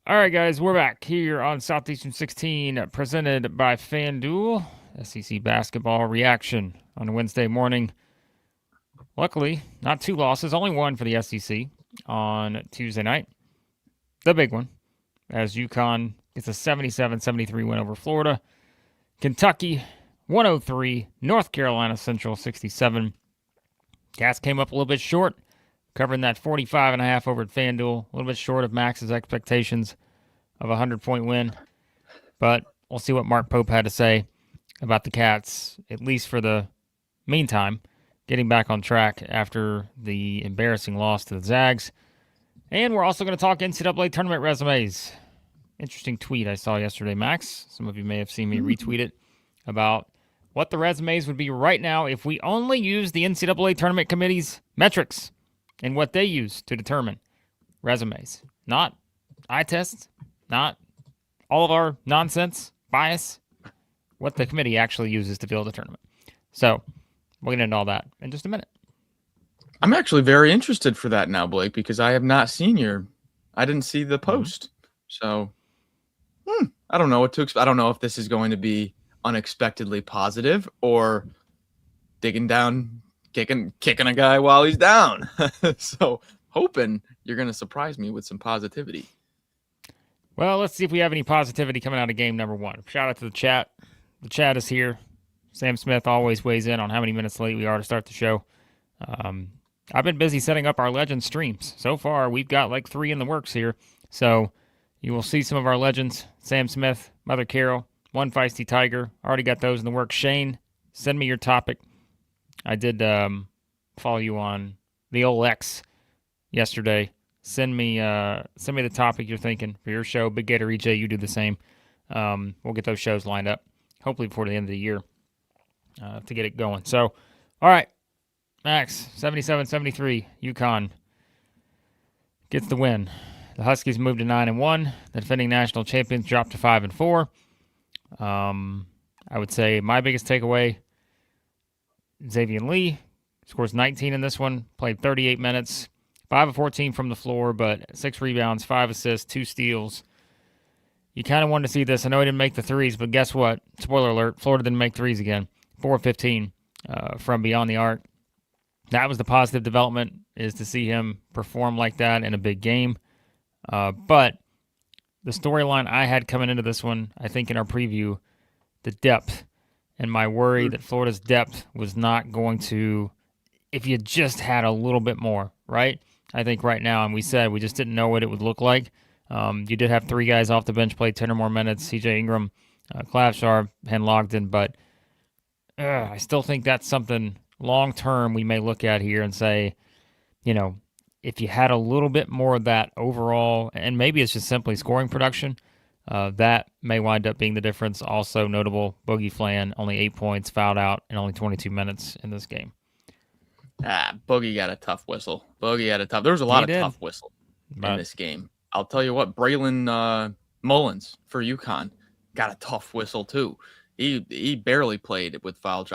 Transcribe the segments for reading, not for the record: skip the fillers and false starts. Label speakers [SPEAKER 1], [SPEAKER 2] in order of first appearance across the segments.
[SPEAKER 1] All right, guys, we're back here on Southeastern 16, presented by FanDuel. SEC basketball reaction on a Wednesday morning. Luckily, not two losses, only one for the SEC on Tuesday night. The big one, as UConn gets a 77-73 win over Florida. Kentucky, 103. North Carolina Central, 67. Cats came up a little bit short, covering that 45.5 over at FanDuel. A little bit short of Max's expectations of a 100-point win. But we'll see what Mark Pope had to say about the Cats, at least for the meantime, getting back on track after the embarrassing loss to the Zags. And we're also going to talk NCAA tournament resumes. Interesting tweet I saw yesterday, Max. Some of you may have seen me retweet it about what the resumes would be right now if we only use the NCAA tournament committee's metrics and what they use to determine resumes. Not eye tests, not all of our nonsense, bias, what the committee actually uses to field a tournament. So we'll get into all that in just a minute.
[SPEAKER 2] I'm actually very interested for that now, Blake, because I have not seen I didn't see the post. So I don't know what to expect. I don't know if this is going to be unexpectedly positive or digging down, kicking a guy while he's down. So hoping you're going to surprise me with some positivity.
[SPEAKER 1] Well, let's see if we have any positivity coming out of game number one. Shout out to the chat. The chat is here. Sam Smith always weighs in on how many minutes late we are to start the show. I've been busy setting up our Legends streams. So far, we've got like 3 in the works here. So you will see some of our legends. Sam Smith, Mother Carol, One Feisty Tiger. Already got those in the works. Shane, send me your topic. I did follow you on the old X yesterday. Send me the topic you're thinking for your show. Big Gator EJ, you do the same. We'll get those shows lined up, hopefully before the end of the year, to get it going. So, all right, Max, 77-73, UConn gets the win. The Huskies moved to 9-1. The defending national champions dropped to 5-4. I would say my biggest takeaway, Xavier Lee scores 19 in this one, played 38 minutes. 5 of 14 from the floor, but 6 rebounds, 5 assists, 2 steals. You kind of wanted to see this. I know he didn't make the threes, but guess what? Spoiler alert, Florida didn't make threes again. 4 of 15 from beyond the arc. That was the positive development, is to see him perform like that in a big game. But the storyline I had coming into this one, I think in our preview, the depth, and my worry that Florida's depth was not going to, if you just had a little bit more, right? I think right now, and we said we just didn't know what it would look like. You did have 3 guys off the bench play 10 or more minutes. CJ Ingram, Clavshar, and Logden, but I still think that's something long-term we may look at here and say, if you had a little bit more of that overall, and maybe it's just simply scoring production, that may wind up being the difference. Also notable, Boogie Flan, only 8 points, fouled out in only 22 minutes in this game.
[SPEAKER 2] Boogie got a tough whistle. There was a lot of tough whistle in this game. I'll tell you what, Braylon Mullins for UConn got a tough whistle too. He barely played with foul.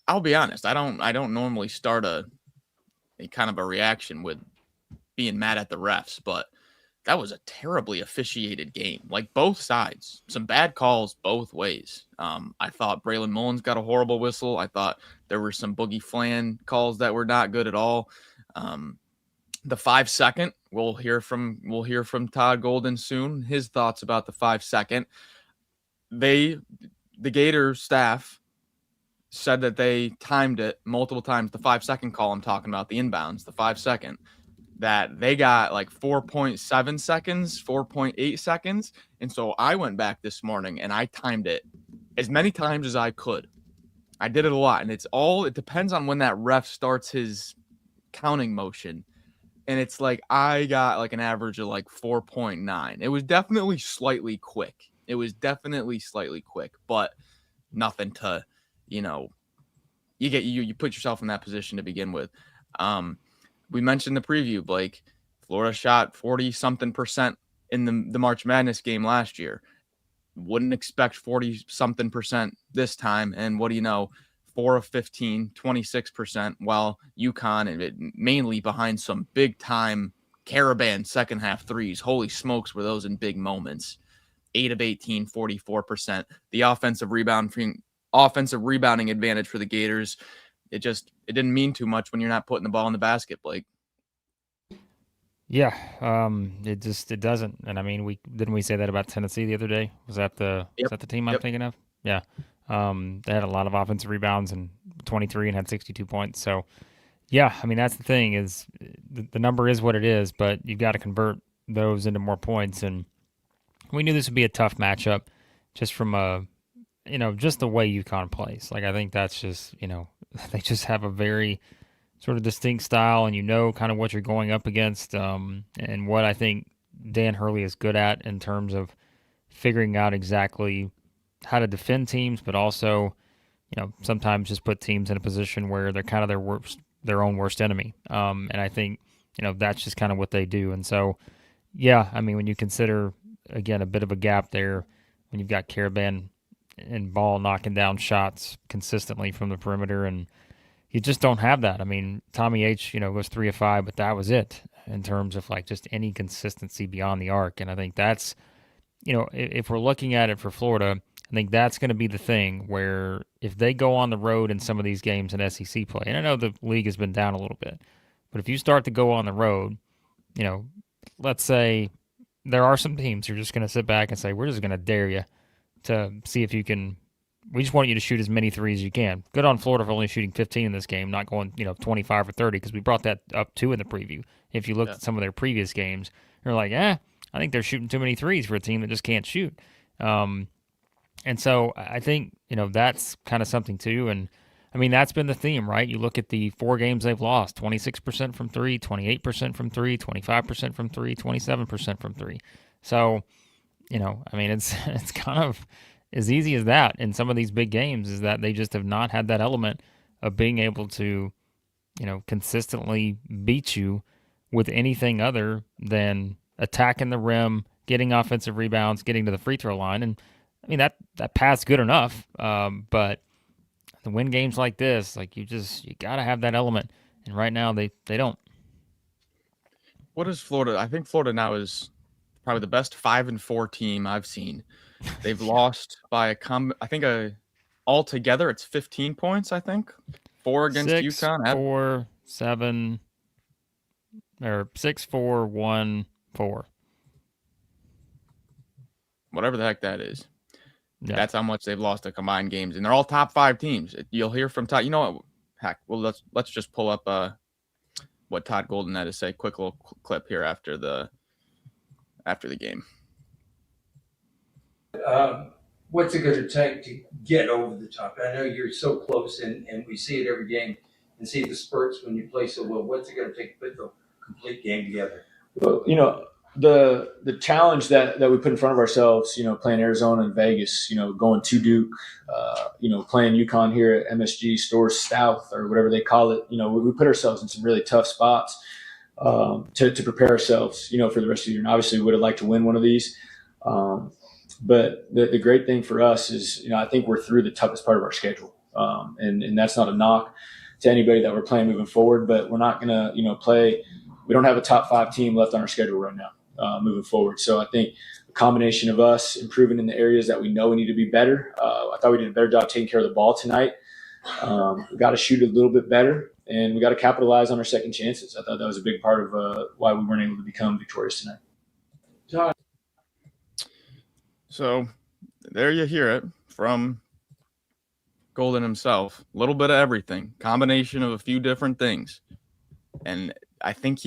[SPEAKER 2] I'll be honest, I don't normally start a kind of a reaction with being mad at the refs, but that was a terribly officiated game. Like both sides, some bad calls both ways. I thought Braylon Mullins got a horrible whistle. I thought there were some Boogie Flan calls that were not good at all. The 5-second, we'll hear from Todd Golden soon. His thoughts about the 5-second. The Gator staff said that they timed it multiple times. The 5-second call I'm talking about, the inbounds, the 5-second, that they got like 4.7 seconds, 4.8 seconds. And so I went back this morning and I timed it as many times as I could. I did it a lot. And it depends on when that ref starts his counting motion. And it's like, I got like an average of like 4.9. It was definitely slightly quick. But nothing to, you put yourself in that position to begin with. We mentioned the preview, Blake. Florida shot 40-something% in the March Madness game last year. Wouldn't expect 40-something% this time. And what do you know? 4 of 15, 26%, while UConn, and mainly behind some big-time Caravan second half threes. Holy smokes, were those in big moments. 8 of 18, 44%. The offensive rebounding advantage for the Gators. It didn't mean too much when you're not putting the ball in the basket, Blake.
[SPEAKER 1] Yeah, it doesn't. And I mean, we say that about Tennessee the other day? Was that the team I'm thinking of? Yeah. They had a lot of offensive rebounds and 23 and had 62 points. So, yeah, I mean, that's the thing is the number is what it is, but you've got to convert those into more points. And we knew this would be a tough matchup just from just the way UConn plays. Like, I think that's just, they just have a very sort of distinct style, and kind of what you're going up against, and what I think Dan Hurley is good at in terms of figuring out exactly how to defend teams, but also, sometimes just put teams in a position where they're kind of their own worst enemy. And I think, that's just kind of what they do. And so, yeah, I mean, when you consider, again, a bit of a gap there, when you've got Caravan and Ball knocking down shots consistently from the perimeter, and you just don't have that. I mean, Tommy H, goes 3 of 5, but that was it in terms of like just any consistency beyond the arc. And I think that's, if we're looking at it for Florida, I think that's going to be the thing where if they go on the road in some of these games in SEC play, and I know the league has been down a little bit, but if you start to go on the road, let's say there are some teams who are just going to sit back and say, we're just going to dare you to see if you can. We just want you to shoot as many threes as you can. Good on Florida for only shooting 15 in this game, not going 25 or 30, because we brought that up too in the preview. If you looked at some of their previous games, you're like, I think they're shooting too many threes for a team that just can't shoot. And so I think that's kind of something too. And I mean, that's been the theme, right? You look at the 4 games they've lost: 26% from 3, 28% from 3, 25% from 3, 27% from 3. So I mean, it's kind of as easy as that in some of these big games, is that they just have not had that element of being able to, consistently beat you with anything other than attacking the rim, getting offensive rebounds, getting to the free throw line. And I mean, that path's good enough. But to win games like this, like you got to have that element. And right now they don't.
[SPEAKER 2] What is Florida? I think Florida now is probably the best 5-4 team I've seen. They've lost by altogether it's 15 points, I think. 4 against
[SPEAKER 1] 6,
[SPEAKER 2] UConn.
[SPEAKER 1] 4, 7, or 6, 4, 1, 4. Whatever
[SPEAKER 2] the heck that is. Yeah. That's how much they've lost to combined games, and they're all top 5 teams. You'll hear from Todd. You know what? Heck, well let's just pull up what Todd Golden had to say. Quick little clip here after the game.
[SPEAKER 3] What's it going to take to get over the top? I know you're so close, and we see it every game and see the spurts when you play so well. What's it going to take to put the complete game together?
[SPEAKER 4] Well, the challenge that we put in front of ourselves, playing Arizona and Vegas, going to Duke, playing UConn here at MSG Stores South or whatever they call it, we put ourselves in some really tough spots to prepare ourselves, for the rest of the year. And obviously we would have liked to win one of these. But the great thing for us is, I think we're through the toughest part of our schedule. And that's not a knock to anybody that we're playing moving forward, but we're not going to, play. We don't have a top 5 team left on our schedule right now moving forward. So I think a combination of us improving in the areas that we know we need to be better. I thought we did a better job taking care of the ball tonight. We got to shoot a little bit better, and we got to capitalize on our second chances. I thought that was a big part of why we weren't able to become victorious tonight.
[SPEAKER 3] John.
[SPEAKER 2] So there you hear it from Golden himself. A little bit of everything, combination of a few different things. And I think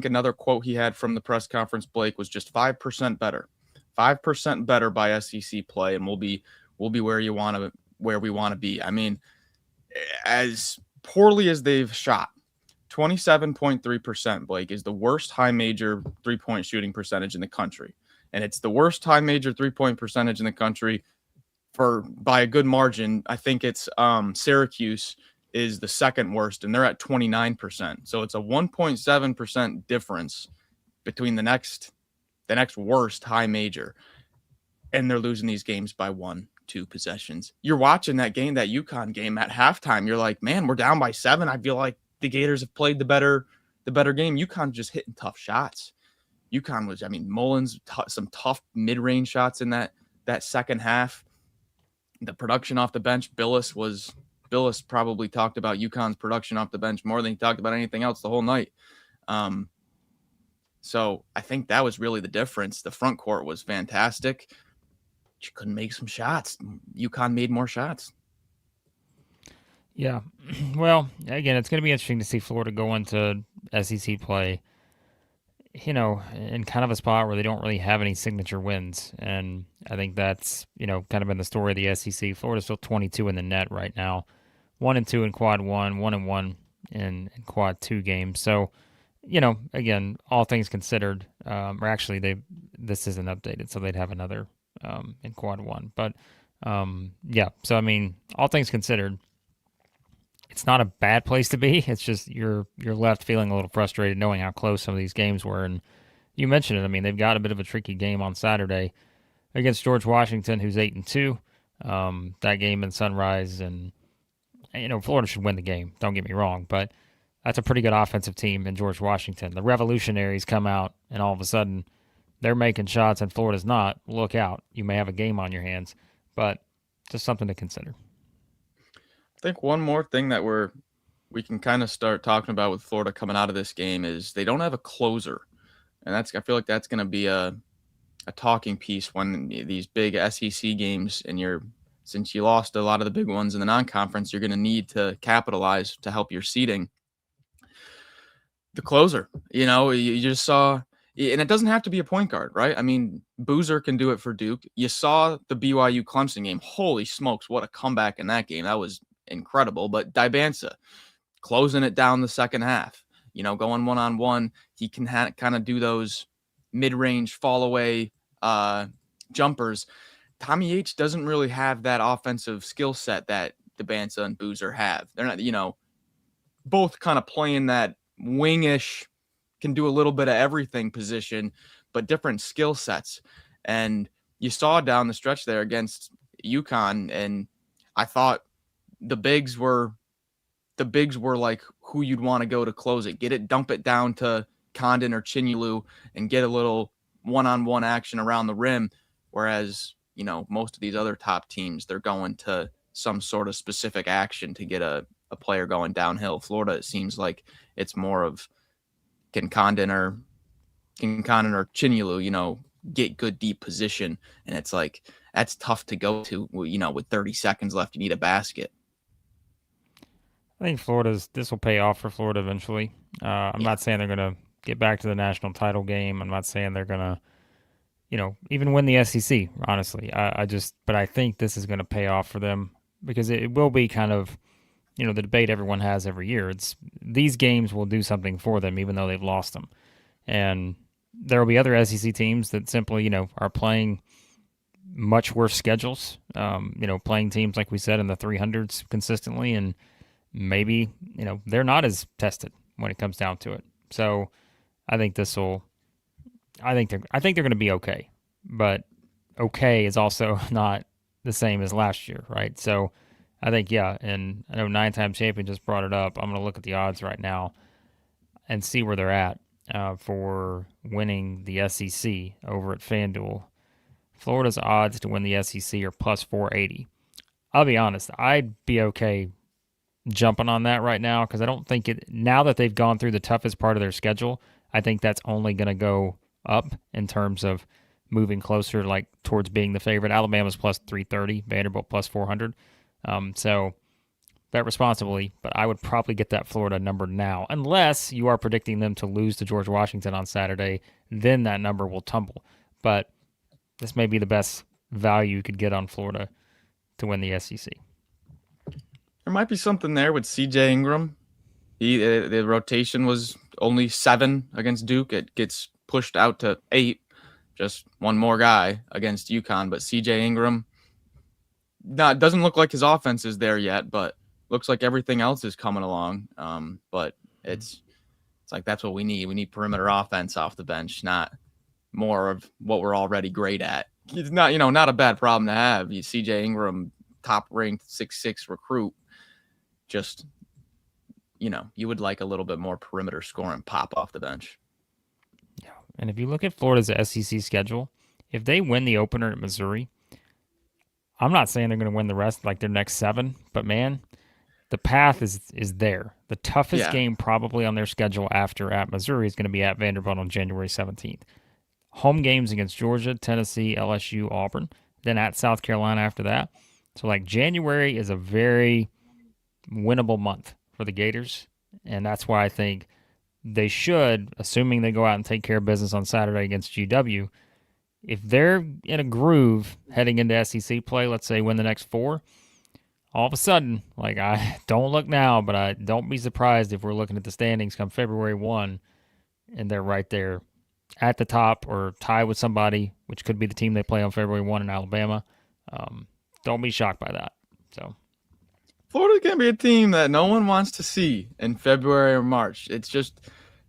[SPEAKER 2] another quote he had from the press conference, Blake, was just 5% better. 5% better by SEC play, and we'll be where we want to be. I mean, as poorly as they've shot, 27.3%, Blake, is the worst high major 3-point shooting percentage in the country. And it's the worst high major 3-point percentage in the country by a good margin. I think it's Syracuse is the second worst, and they're at 29%. So it's a 1.7% difference between the next worst high major, and they're losing these games by 1-2 possessions. You're watching that game, that UConn game at halftime. You're like, man, we're down by 7. I feel like the Gators have played the better the better game. UConn just hitting tough shots. UConn was, I mean, Mullins, some tough mid-range shots in that second half. The production off the bench, Billis probably talked about UConn's production off the bench more than he talked about anything else the whole night. So I think that was really the difference. The front court was fantastic. You couldn't make some shots. UConn made more shots.
[SPEAKER 1] Yeah. Well, again, it's going to be interesting to see Florida go into SEC play, in kind of a spot where they don't really have any signature wins. And I think that's, kind of been the story of the SEC. Florida's still 22 in the net right now. 1-2 in quad 1, 1-1 in quad 2 games. So, again, all things considered, or actually this isn't updated, so they'd have another in quad 1. But yeah, so I mean, all things considered, it's not a bad place to be. It's just you're left feeling a little frustrated knowing how close some of these games were. And you mentioned it. I mean, they've got a bit of a tricky game on Saturday against George Washington, who's 8-2. That game in Sunrise, and Florida should win the game. Don't get me wrong, but that's a pretty good offensive team in George Washington. The Revolutionaries come out, and all of a sudden they're making shots, and Florida's not. Look out. You may have a game on your hands, but just something to consider.
[SPEAKER 2] I think one more thing that we can kind of start talking about with Florida coming out of this game is they don't have a closer. And I feel like that's going to be a talking piece when these big SEC games, and since you lost a lot of the big ones in the non-conference, you're going to need to capitalize to help your seeding. The closer, you just saw, and it doesn't have to be a point guard, right? I mean, Boozer can do it for Duke. You saw the BYU Clemson game. Holy smokes, what a comeback in that game. That was incredible. But Dibansa closing it down the second half, going one-on-one. He can kind of do those mid-range fall away jumpers. Tommy H doesn't really have that offensive skill set that Dibansa and Boozer have. They're not, both kind of playing that wingish, can do a little bit of everything position, but different skill sets. And you saw down the stretch there against UConn, and I thought the bigs were like who you'd want to go to close it. Dump it down to Condon or Chinyelu and get a little one-on-one action around the rim. Whereas, most of these other top teams, they're going to some sort of specific action to get a player going downhill. Florida, it seems like it's more of can Condon or Chinyelu, get good deep position. And it's like, that's tough to go to, with 30 seconds left, you need a basket.
[SPEAKER 1] I think this will pay off for Florida eventually. I'm not saying they're going to get back to the national title game. I'm not saying they're going to, even win the SEC, honestly. But I think this is going to pay off for them, because it will be kind of, the debate everyone has every year. It's these games will do something for them, even though they've lost them. And there will be other SEC teams that simply, are playing much worse schedules, playing teams, like we said, in the 300s consistently. And maybe, they're not as tested when it comes down to it. So I think I think they're going to be okay, but okay is also not the same as last year, right? So I think, and I know 9-time champion just brought it up. I'm going to look at the odds right now and see where they're at for winning the SEC over at FanDuel. Florida's odds to win the SEC are plus 480. I'll be honest, I'd be okay jumping on that right now, because I don't think now that they've gone through the toughest part of their schedule, I think that's only going to go up in terms of moving closer, like towards being the favorite. Alabama's plus 330, Vanderbilt plus 400. So bet responsibly, but I would probably get that Florida number now, unless you are predicting them to lose to George Washington on Saturday. Then that number will tumble. But this may be the best value you could get on Florida to win the SEC.
[SPEAKER 2] There might be something there with CJ Ingram. The rotation was only 7 against Duke. It gets pushed out to 8, just one more guy against UConn. But CJ Ingram, doesn't look like his offense is there yet, but looks like everything else is coming along. But it's like that's what we need. We need perimeter offense off the bench, not more of what we're already great at. It's not, not a bad problem to have. CJ Ingram, top-ranked 6'6" recruit, just you would like a little bit more perimeter scoring pop off the bench.
[SPEAKER 1] Yeah. And if you look at Florida's SEC schedule, if they win the opener at Missouri, I'm not saying they're going to win the rest, like their next 7, but man, the path is there. The toughest game probably on their schedule after at Missouri is going to be at Vanderbilt on January 17th. Home games against Georgia, Tennessee, LSU, Auburn, then at South Carolina after that. So like January is a very winnable month for the Gators, and that's why I think they should, assuming they go out and take care of business on Saturday against GW, if they're in a groove heading into SEC play, let's say win the next 4, all of a sudden, like I don't look now, but I don't be surprised if we're looking at the standings come February 1 and they're right there at the top or tie with somebody, which could be the team they play on February 1 in Alabama. Don't be shocked by that. So
[SPEAKER 2] Florida can be a team that no one wants to see in February or March. It's just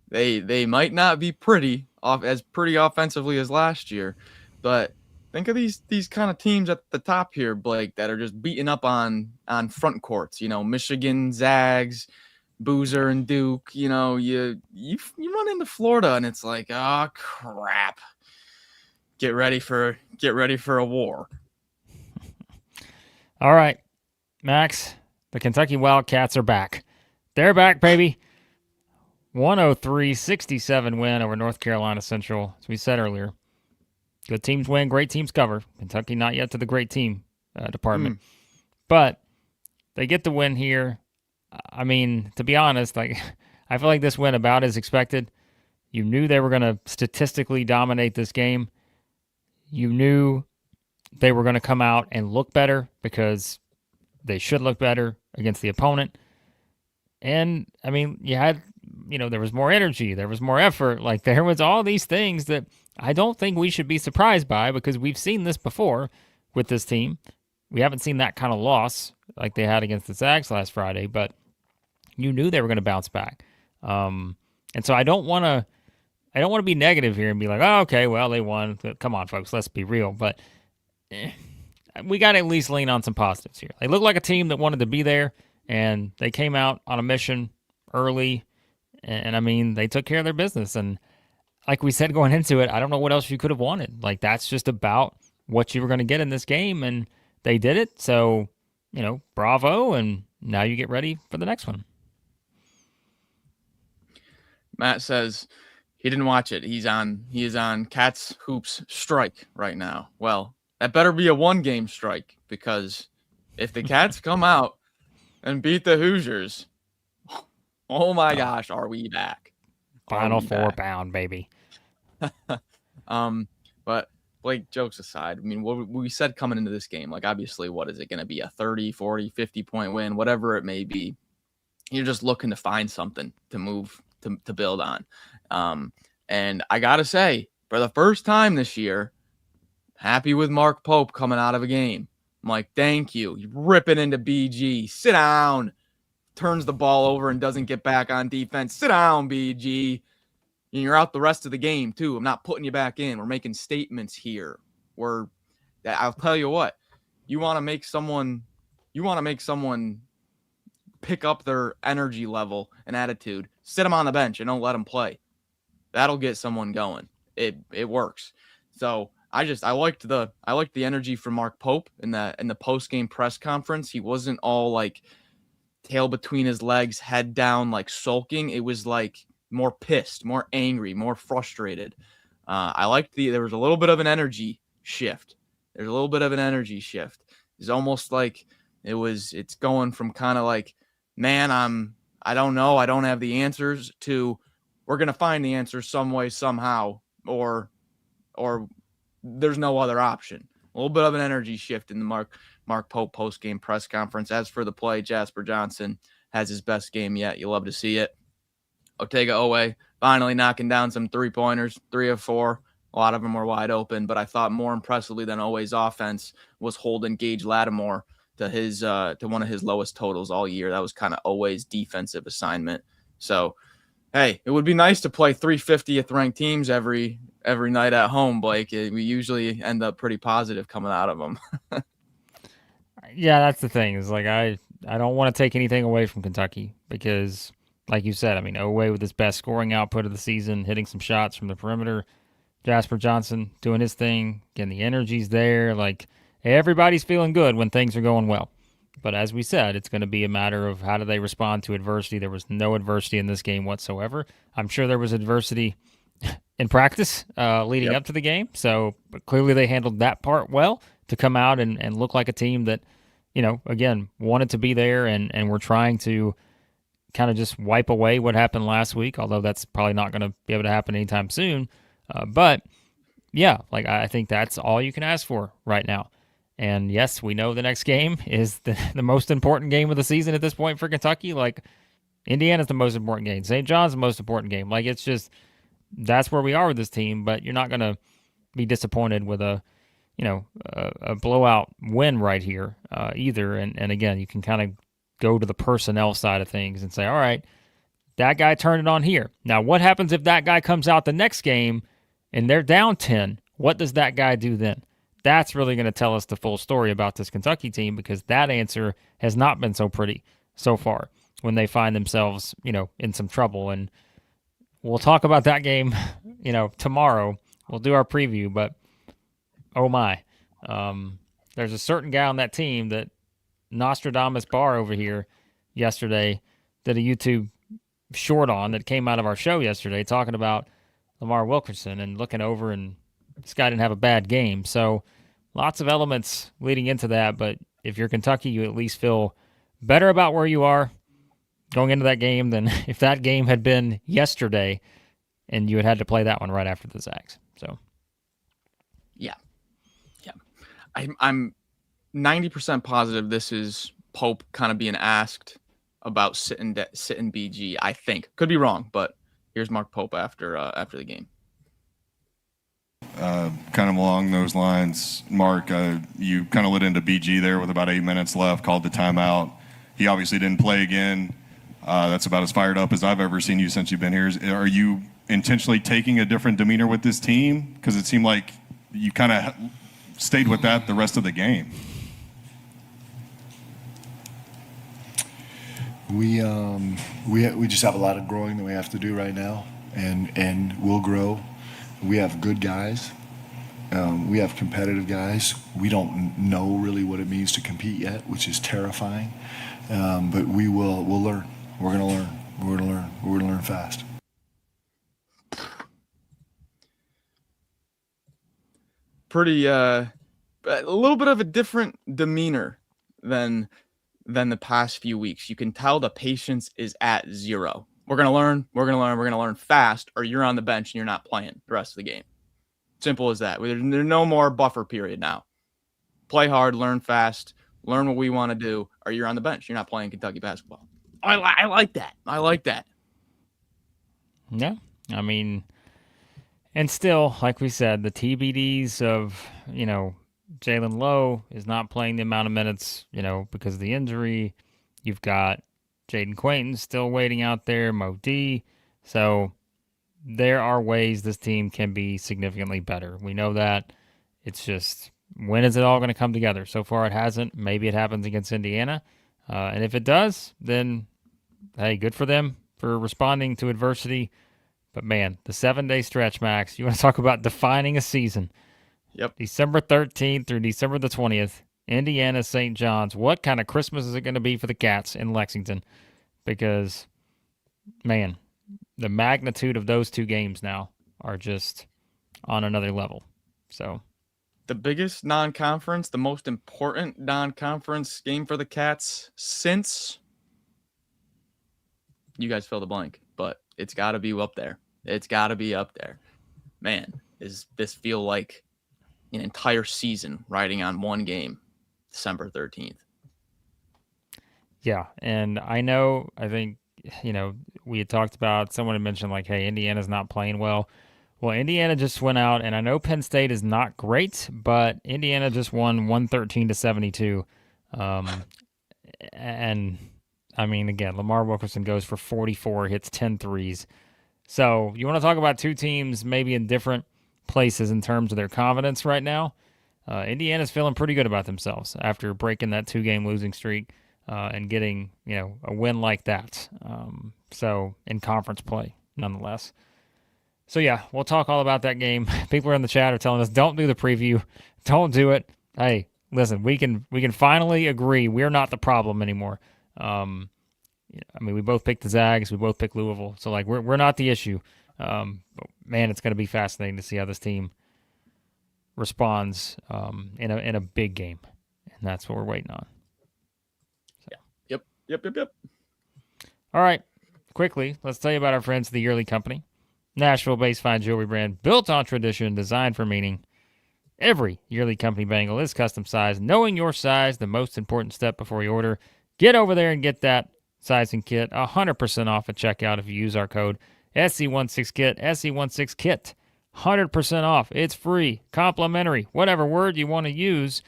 [SPEAKER 2] they might not be pretty offensively as last year, but think of these kind of teams at the top here, Blake, that are just beating up on front courts. Michigan, Zags, Boozer, and Duke. You run into Florida, and it's like, oh crap! Get ready for a war.
[SPEAKER 1] All right, Max. The Kentucky Wildcats are back. They're back, baby. 103-67 win over North Carolina Central, as we said earlier. Good teams win, great teams cover. Kentucky not yet to the great team department. But they get the win here. I mean, to be honest, I feel like this went about as expected. You knew they were going to statistically dominate this game. You knew they were going to come out and look better because they should look better against the opponent. And, I mean, there was more energy. There was more effort. Like, there was all these things that I don't think we should be surprised by because we've seen this before with this team. We haven't seen that kind of loss like they had against the Zags last Friday, but you knew they were going to bounce back. And so I don't want to be negative here and be like, oh, okay, well, they won. Come on, folks, let's be real. But we got to at least lean on some positives here. They look like a team that wanted to be there, and they came out on a mission early. And I mean, they took care of their business. And like we said going into it, I don't know what else you could have wanted. Like, that's just about what you were going to get in this game, and they did it. So, bravo. And now you get ready for the next one.
[SPEAKER 2] Matt says he didn't watch it. He is on Cats Hoops strike right now. Well, that better be a 1-game strike, because if the Cats come out and beat the Hoosiers, oh my gosh, are we back?
[SPEAKER 1] Final 4 bound, baby.
[SPEAKER 2] But Blake, jokes aside, I mean, what we said coming into this game, like, obviously, what is it going to be? A 30, 40, 50-point win, whatever it may be. You're just looking to find something to move, to build on. And I got to say, for the first time this year, happy with Mark Pope coming out of a game. I'm like, thank you. You're ripping into BG. Sit down. Turns the ball over and doesn't get back on defense. Sit down, BG. And you're out the rest of the game, too. I'm not putting you back in. We're making statements here. I'll tell you what. You want to make someone pick up their energy level and attitude. Sit them on the bench and don't let them play. That'll get someone going. It works. So I liked the energy from Mark Pope in the post-game press conference. He wasn't all like tail between his legs, head down, like sulking. It was like more pissed, more angry, more frustrated. I liked there was a little bit of an energy shift. It's almost like it's going from kind of like, man, I don't know. I don't have the answers, to we're going to find the answers some way, somehow, or there's no other option. A little bit of an energy shift in the Mark Pope post-game press conference. As for the play, Jasper Johnson has his best game yet. You love to see it. Otega Owe finally knocking down some 3-pointers, 3 of 4. A lot of them were wide open, but I thought more impressively than Owe's offense was holding Gage Lattimore to one of his lowest totals all year. That was kind of Owe's defensive assignment. So, hey, it would be nice to play 3 50th ranked teams every night at home, Blake. We usually end up pretty positive coming out of them.
[SPEAKER 1] Yeah, that's the thing. Is like I don't want to take anything away from Kentucky, because like you said, I mean, Oweh with his best scoring output of the season, hitting some shots from the perimeter. Jasper Johnson doing his thing. Again, the energy's there. Like, everybody's feeling good when things are going well. But as we said, it's going to be a matter of how do they respond to adversity. There was no adversity in this game whatsoever. I'm sure there was adversity in practice leading up to the game. So but clearly they handled that part well to come out and look like a team that, again, wanted to be there and were trying to kind of just wipe away what happened last week, although that's probably not going to be able to happen anytime soon. But yeah, like I think that's all you can ask for right now. And yes, we know the next game is the most important game of the season at this point for Kentucky. Like, Indiana's the most important game. St. John's the most important game. Like, it's just, that's where we are with this team, but you're not going to be disappointed with a blowout win right here either. And again, you can kind of go to the personnel side of things and say, all right, that guy turned it on here. Now, what happens if that guy comes out the next game and they're down 10? What does that guy do then? That's really going to tell us the full story about this Kentucky team, because that answer has not been so pretty so far when they find themselves, in some trouble. And we'll talk about that game, tomorrow. We'll do our preview, but oh my. There's a certain guy on that team that Nostradamus Barr over here yesterday did a YouTube short on that came out of our show yesterday talking about Lamar Wilkerson and looking over, and this guy didn't have a bad game. So lots of elements leading into that, but if you're Kentucky, you at least feel better about where you are going into that game than if that game had been yesterday and you had to play that one right after the Zags. So
[SPEAKER 2] yeah. I'm 90% positive this is Pope kind of being asked about sitting BG. I think, could be wrong, but here's Mark Pope after the game.
[SPEAKER 5] Kind of along those lines, Mark, you kind of lit into BG there with about 8 minutes left, called the timeout. He obviously didn't play again. That's about as fired up as I've ever seen you since you've been here. Are you intentionally taking a different demeanor with this team? Because it seemed like you kind of stayed with that the rest of the game.
[SPEAKER 6] We just have a lot of growing that we have to do right now, and we'll grow. We have good guys. We have competitive guys. We don't know really what it means to compete yet, which is terrifying. But we'll learn. We're gonna learn. We're gonna learn fast.
[SPEAKER 2] Pretty a little bit of a different demeanor than the past few weeks. You can tell the patience is at zero. We're going to learn fast, or you're on the bench and you're not playing the rest of the game. Simple as that. There's no more buffer period now. Play hard, learn fast, learn what we want to do, or you're on the bench. You're not playing Kentucky basketball. I like that. I like that.
[SPEAKER 1] Yeah. I mean, and still, like we said, the TBDs of, Jalen Lowe is not playing the amount of minutes, because of the injury. You've got Jaden Quainton still waiting out there, Mo D. So there are ways this team can be significantly better. We know that. It's just, when is it all going to come together? So far it hasn't. Maybe it happens against Indiana. And if it does, then, hey, good for them for responding to adversity. But, man, the 7-day stretch, Max, you want to talk about defining a season.
[SPEAKER 2] Yep.
[SPEAKER 1] December 13th through December the 20th, Indiana, St. John's. What kind of Christmas is it going to be for the Cats in Lexington? Because, man, the magnitude of those two games now are just on another level. So,
[SPEAKER 2] the biggest non-conference, the most important non-conference game for the Cats since, you guys fill the blank, but it's got to be up there. It's got to be up there. Man, does this feel like an entire season riding on one game, December 13th?
[SPEAKER 1] Yeah, and I think, we had talked about, someone had mentioned, like, hey, Indiana's not playing well. Well, Indiana just went out, and I know Penn State is not great, but Indiana just won 113-72. And, I mean, again, Lamar Wilkerson goes for 44, hits 10 threes. So you want to talk about two teams maybe in different places in terms of their confidence right now. Indiana's feeling pretty good about themselves after breaking that 2-game losing streak. and getting, a win like that. So in conference play, nonetheless. So yeah, we'll talk all about that game. People are in the chat are telling us, don't do the preview. Don't do it. Hey, listen, we can finally agree we're not the problem anymore. We both picked the Zags, we both picked Louisville, so like we're not the issue. But man, it's going to be fascinating to see how this team responds in a big game, and that's what we're waiting on.
[SPEAKER 2] So. Yep.
[SPEAKER 1] All right, quickly, let's tell you about our friends at the Yearly Company, Nashville-based fine jewelry brand built on tradition, designed for meaning. Every Yearly Company bangle is custom sized. Knowing your size, the most important step before you order. Get over there and get that sizing kit 100% off at checkout if you use our code SC16KIT, SC16KIT. 100% off. It's free, complimentary, whatever word you want to use.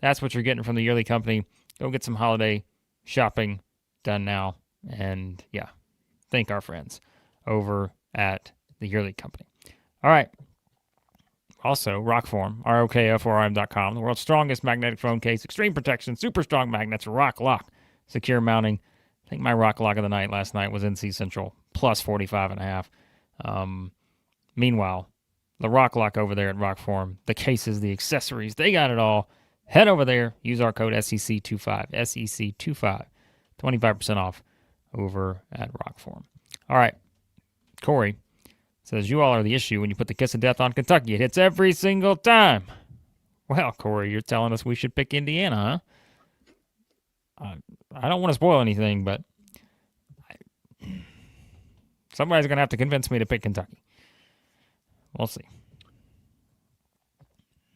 [SPEAKER 1] That's what you're getting from the Yearly Company. Go get some holiday shopping done now. And yeah, thank our friends over at the Yearly Company. All right. Also, ROKFORM, ROKFORM.com, the world's strongest magnetic phone case, extreme protection, super strong magnets, rock lock, secure mounting. I think my rock lock of the night last night was NC Central, plus 45.5. Meanwhile, the rock lock over there at ROKFORM, the cases, the accessories, they got it all. Head over there, use our code SEC25, SEC25, 25% off over at ROKFORM. All right, Corey says, you all are the issue when you put the kiss of death on Kentucky. It hits every single time. Well, Corey, you're telling us we should pick Indiana, huh? I don't want to spoil anything, but somebody's going to have to convince me to pick Kentucky. We'll see.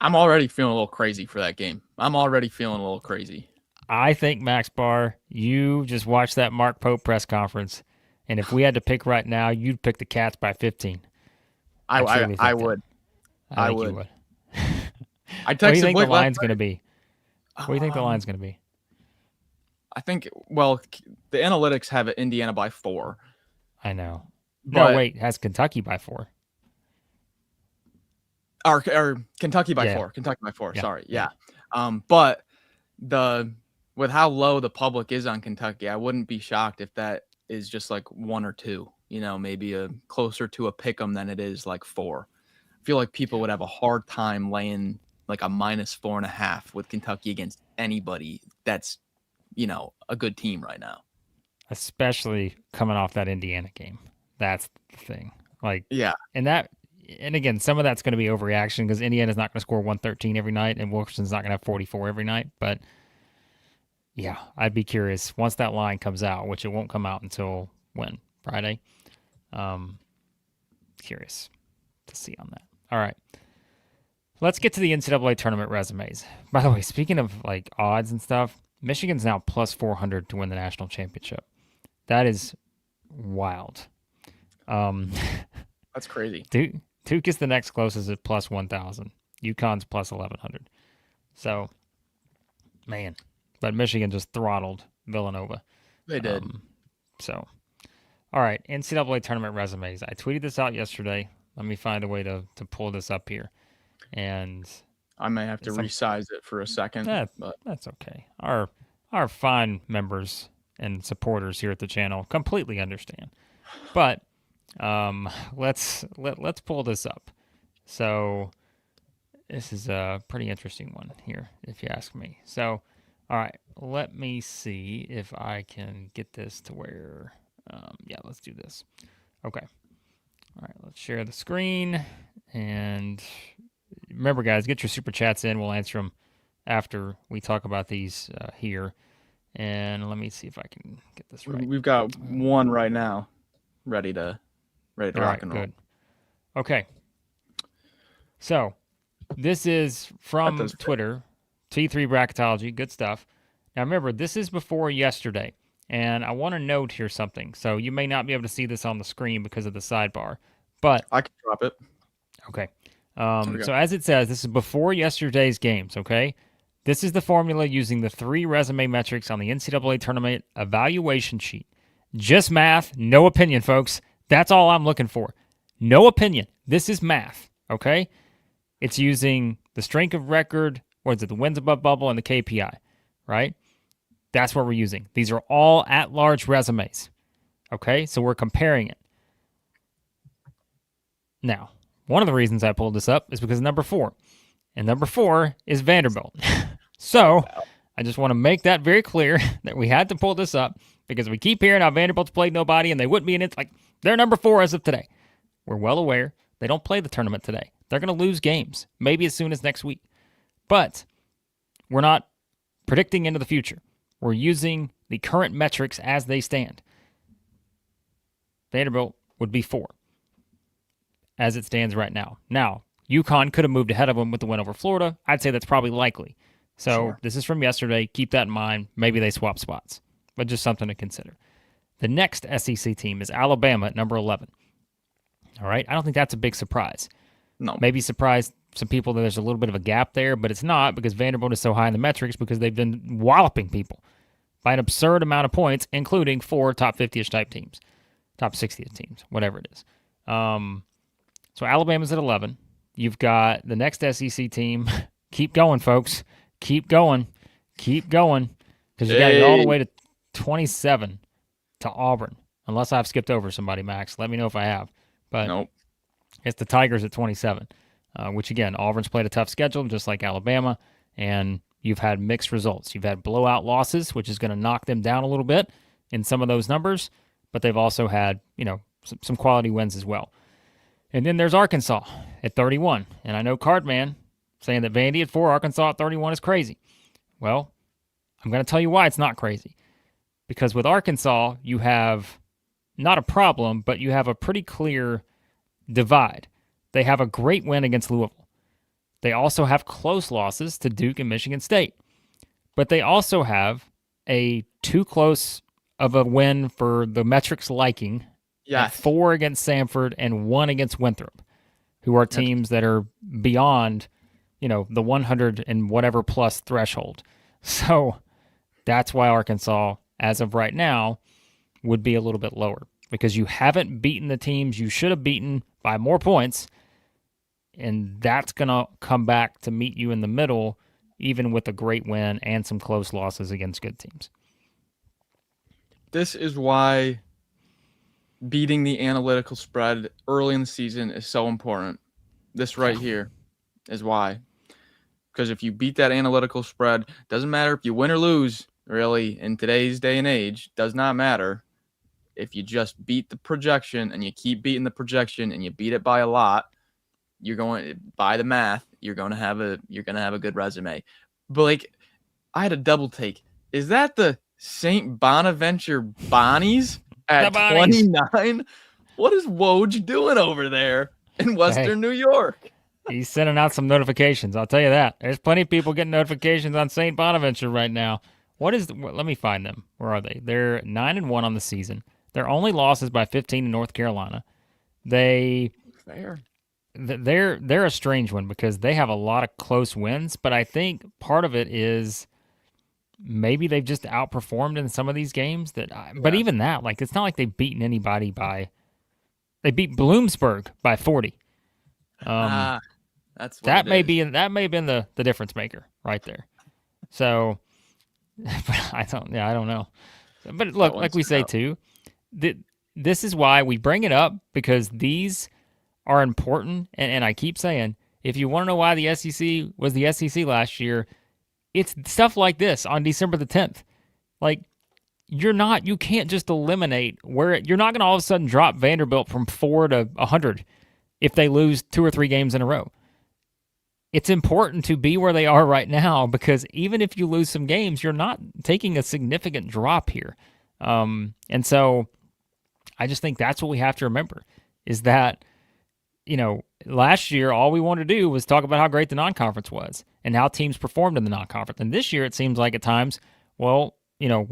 [SPEAKER 2] I'm already feeling a little crazy for that game.
[SPEAKER 1] I think, Max Barr, you just watched that Mark Pope press conference, and if we had to pick right now, you'd pick the Cats by 15.
[SPEAKER 2] I would.
[SPEAKER 1] I would.
[SPEAKER 2] I
[SPEAKER 1] would.
[SPEAKER 2] I texted
[SPEAKER 1] what do you think
[SPEAKER 2] Blake
[SPEAKER 1] the line's going to be? What do you think the line's going to be?
[SPEAKER 2] I think, well, the analytics have it Indiana by 4.
[SPEAKER 1] I know. No, wait, has Kentucky by 4.
[SPEAKER 2] Or Kentucky by 4. Kentucky by 4. Yeah. Sorry. Yeah. But with how low the public is on Kentucky, I wouldn't be shocked if that is just like 1 or 2. Maybe a closer to a pick 'em than it is like 4. I feel like people would have a hard time laying like a minus 4.5 with Kentucky against anybody that's a good team right now.
[SPEAKER 1] Especially coming off that Indiana game. That's the thing.
[SPEAKER 2] Yeah.
[SPEAKER 1] And again, some of that's going to be overreaction because Indiana's not going to score 113 every night and Wilkerson's not going to have 44 every night. But yeah, I'd be curious once that line comes out, which it won't come out until when? Friday? Curious to see on that. All right. Let's get to the NCAA tournament resumes. By the way, speaking of odds and stuff, Michigan's now plus 400 to win the national championship. That is wild.
[SPEAKER 2] That's crazy.
[SPEAKER 1] Duke is the next closest at plus 1,000. UConn's plus 1,100. So, man. But Michigan just throttled Villanova.
[SPEAKER 2] They did.
[SPEAKER 1] All right. NCAA tournament resumes. I tweeted this out yesterday. Let me find a way to pull this up here. And
[SPEAKER 2] I may have to resize it for a second. But
[SPEAKER 1] that's okay. Our fine members and supporters here at the channel completely understand. But let's pull this up. So this is a pretty interesting one here, if you ask me. So, all right, let me see if I can get this to where, let's do this. Okay. All right, let's share the screen. And remember, guys, get your super chats in. We'll answer them after we talk about these here. And let me see if I can get this right.
[SPEAKER 2] We've got one right now ready to rock and roll. Good.
[SPEAKER 1] Okay. So this is from Twitter, T3 Bracketology. Good stuff. Now remember, this is before yesterday, and I want to note here something. So you may not be able to see this on the screen because of the sidebar, but
[SPEAKER 2] I can drop it.
[SPEAKER 1] Okay. So as it says, this is before yesterday's games, okay? This is the formula using the 3 resume metrics on the NCAA tournament evaluation sheet. Just math, no opinion, folks. That's all I'm looking for. No opinion. This is math, okay? It's using the strength of record, the wins above bubble, and the KPI, right? That's what we're using. These are all at-large resumes. Okay, so we're comparing it. Now, one of the reasons I pulled this up is because of number 4. And number 4 is Vanderbilt. So I just want to make that very clear that we had to pull this up because we keep hearing how Vanderbilt's played nobody and they wouldn't be in it. Like, they're number 4 as of today. We're well aware they don't play the tournament today. They're going to lose games, maybe as soon as next week. But we're not predicting into the future. We're using the current metrics as they stand. Vanderbilt would be 4 as it stands right now. Now, UConn could have moved ahead of them with the win over Florida. I'd say that's probably likely. So This is from yesterday. Keep that in mind. Maybe they swap spots, but just something to consider. The next SEC team is Alabama at number 11. All right, I don't think that's a big surprise.
[SPEAKER 2] No.
[SPEAKER 1] Maybe surprise some people that there's a little bit of a gap there, but it's not because Vanderbilt is so high in the metrics because they've been walloping people by an absurd amount of points, including 4 top 50-ish type teams, top 60th teams, whatever it is. So Alabama's at 11. You've got the next SEC team. Keep going, folks. Keep going. Keep going. Because you got to go all the way to 27 to Auburn. Unless I've skipped over somebody, Max. Let me know if I have. But
[SPEAKER 2] nope.
[SPEAKER 1] It's the Tigers at 27, which, again, Auburn's played a tough schedule, just like Alabama, and you've had mixed results. You've had blowout losses, which is going to knock them down a little bit in some of those numbers, but they've also had, some quality wins as well. And then there's Arkansas at 31, and I know Cardman saying that Vandy at 4, Arkansas at 31 is crazy. Well, I'm going to tell you why it's not crazy. Because with Arkansas, you have not a problem, but you have a pretty clear divide. They have a great win against Louisville. They also have close losses to Duke and Michigan State. But they also have a too close of a win for the metrics liking.
[SPEAKER 2] Yes.
[SPEAKER 1] 4 against Samford and 1 against Winthrop, who are teams that are beyond, the 100 and whatever plus threshold. So that's why Arkansas, as of right now, would be a little bit lower because you haven't beaten the teams you should have beaten by more points, and that's going to come back to meet you in the middle, even with a great win and some close losses against good teams.
[SPEAKER 2] This is why beating the analytical spread early in the season is so important. This right here is why. Because if you beat that analytical spread, doesn't matter if you win or lose, really, in today's day and age, does not matter. If you just beat the projection and you keep beating the projection and you beat it by a lot, you're going by the math, you're going to have a good resume. But I had a double take. Is that the St. Bonaventure Bonnies at 29? What is Woj doing over there in Western New York?
[SPEAKER 1] He's sending out some notifications. I'll tell you that. There's plenty of people getting notifications on St. Bonaventure right now. Let me find them. Where are they? They're 9-1 on the season. Their only loss is by 15 in North Carolina. They're a strange one because they have a lot of close wins, but I think part of it is maybe they've just outperformed in some of these games. But even that, it's not like they've beaten anybody they beat Bloomsburg by 40.
[SPEAKER 2] That's what
[SPEAKER 1] that may have been the difference maker right there. So, but I don't know. But look, like we say too, this is why we bring it up because these are important. And I keep saying, if you want to know why the SEC was the SEC last year, it's stuff like this on December the 10th. You can't just eliminate you're not going to all of a sudden drop Vanderbilt from 4 to 100 if they lose 2 or 3 games in a row. It's important to be where they are right now because even if you lose some games, you're not taking a significant drop here. And so I just think that's what we have to remember is that, last year, all we wanted to do was talk about how great the non-conference was and how teams performed in the non-conference. And this year, it seems like at times, we